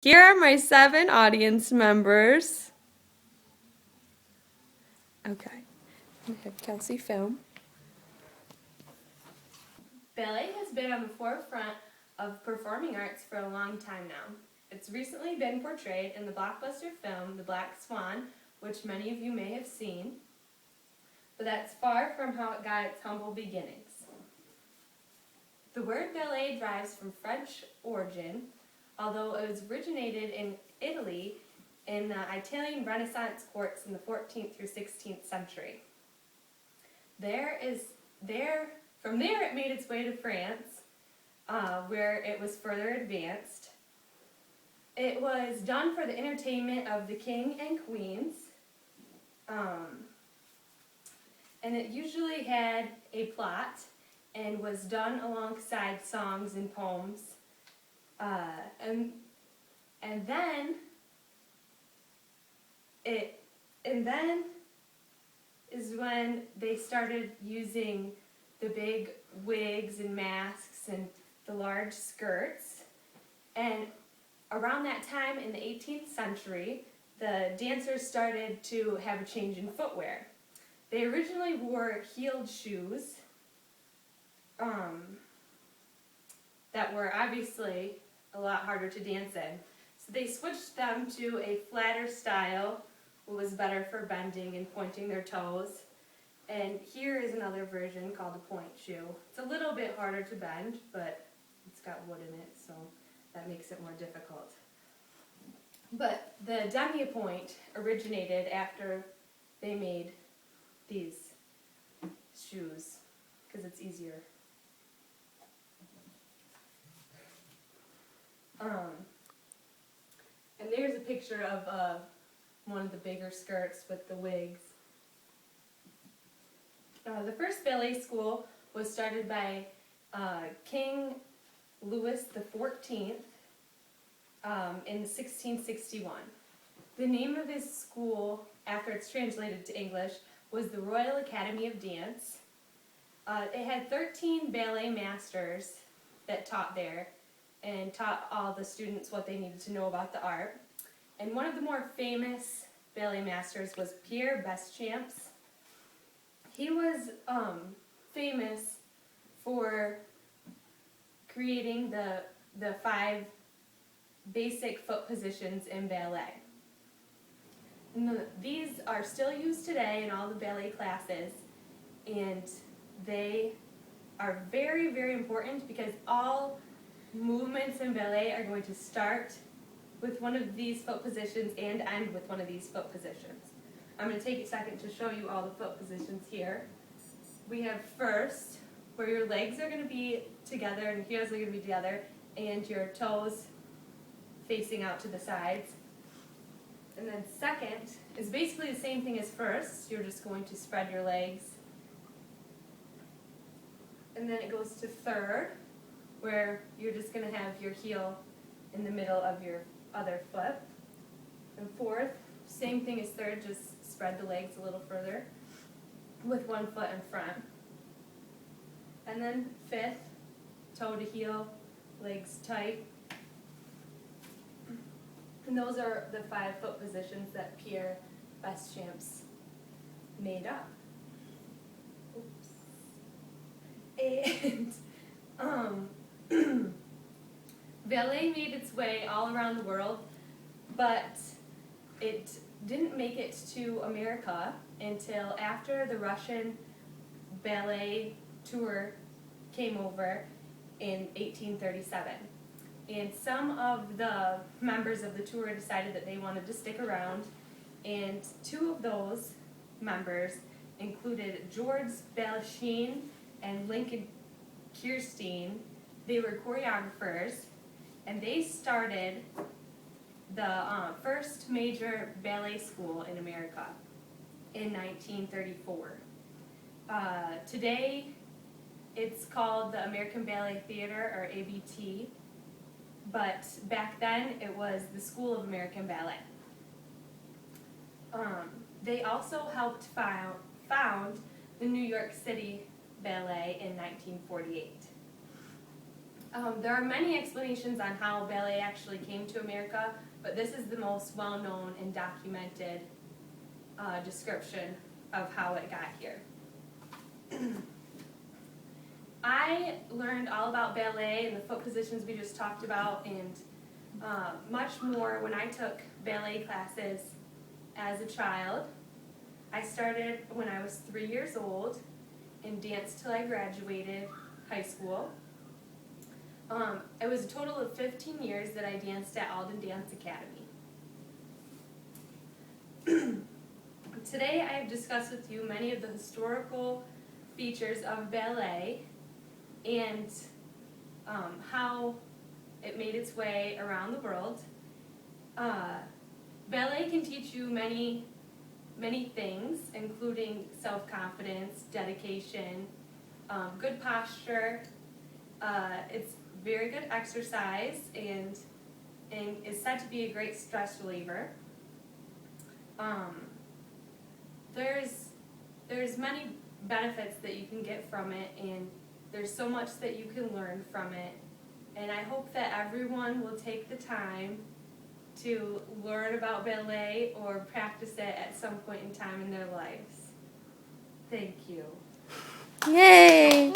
Here are my 7 audience members. Okay, I have Kelsey film. Ballet has been on the forefront of performing arts for a long time now. It's recently been portrayed in the blockbuster film The Black Swan, which many of you may have seen, but that's far from how it got its humble beginnings. The word ballet derives from French origin, although it was originated in Italy in the Italian Renaissance courts in the 14th through 16th century. From there it made its way to France, where it was further advanced. It was done for the entertainment of the king and queens, and it usually had a plot and was done alongside songs and poems. And then is when they started using the big wigs and masks and the large skirts. And around that time in the 18th century, the dancers started to have a change in footwear. They originally wore heeled shoes that were obviously a lot harder to dance in. So they switched them to a flatter style, what was better for bending and pointing their toes. And here is another version called a point shoe. It's a little bit harder to bend, but it's got wood in it, so that makes it more difficult. But the demi-pointe originated after they made these shoes, because it's easier. And there's a picture of one of the bigger skirts with the wigs. The first ballet school was started by King Louis XIV in 1661. The name of his school, after it's translated to English, was the Royal Academy of Dance. It had 13 ballet masters that taught there and taught all the students what they needed to know about the art. And one of the more famous ballet masters was Pierre Beschamps. He was famous for creating the 5 basic foot positions in ballet. And these are still used today in all the ballet classes, and they are very, very important because all movements in ballet are going to start with one of these foot positions and end with one of these foot positions. I'm going to take a second to show you all the foot positions here. We have first, where your legs are going to be together and heels are going to be together, and your toes facing out to the sides. And then second is basically the same thing as first. You're just going to spread your legs. And then it goes to third, where you're just going to have your heel in the middle of your other foot. And fourth, same thing as third, just spread the legs a little further with one foot in front. And then fifth, toe to heel, legs tight. And those are the 5 foot positions that Pierre Beschamps made up. Oops. And ballet made its way all around the world, but it didn't make it to America until after the Russian ballet tour came over in 1837. And some of the members of the tour decided that they wanted to stick around, and 2 of those members included George Balanchine and Lincoln Kirstein. They were choreographers, and they started the first major ballet school in America in 1934. Today, it's called the American Ballet Theater, or ABT, but back then it was the School of American Ballet. They also helped found the New York City Ballet in 1948. There are many explanations on how ballet actually came to America, but this is the most well-known and documented description of how it got here. I learned all about ballet and the foot positions we just talked about, and much more when I took ballet classes as a child. I started when I was 3 years old and danced till I graduated high school. It was a total of 15 years that I danced at Alden Dance Academy. Today I have discussed with you many of the historical features of ballet and how it made its way around the world. Ballet can teach you many things, including self-confidence, dedication, good posture. It's very good exercise and is said to be a great stress reliever. There's many benefits that you can get from it, and there's so much that you can learn from it. And I hope that everyone will take the time to learn about ballet or practice it at some point in time in their lives. Thank you. Yay!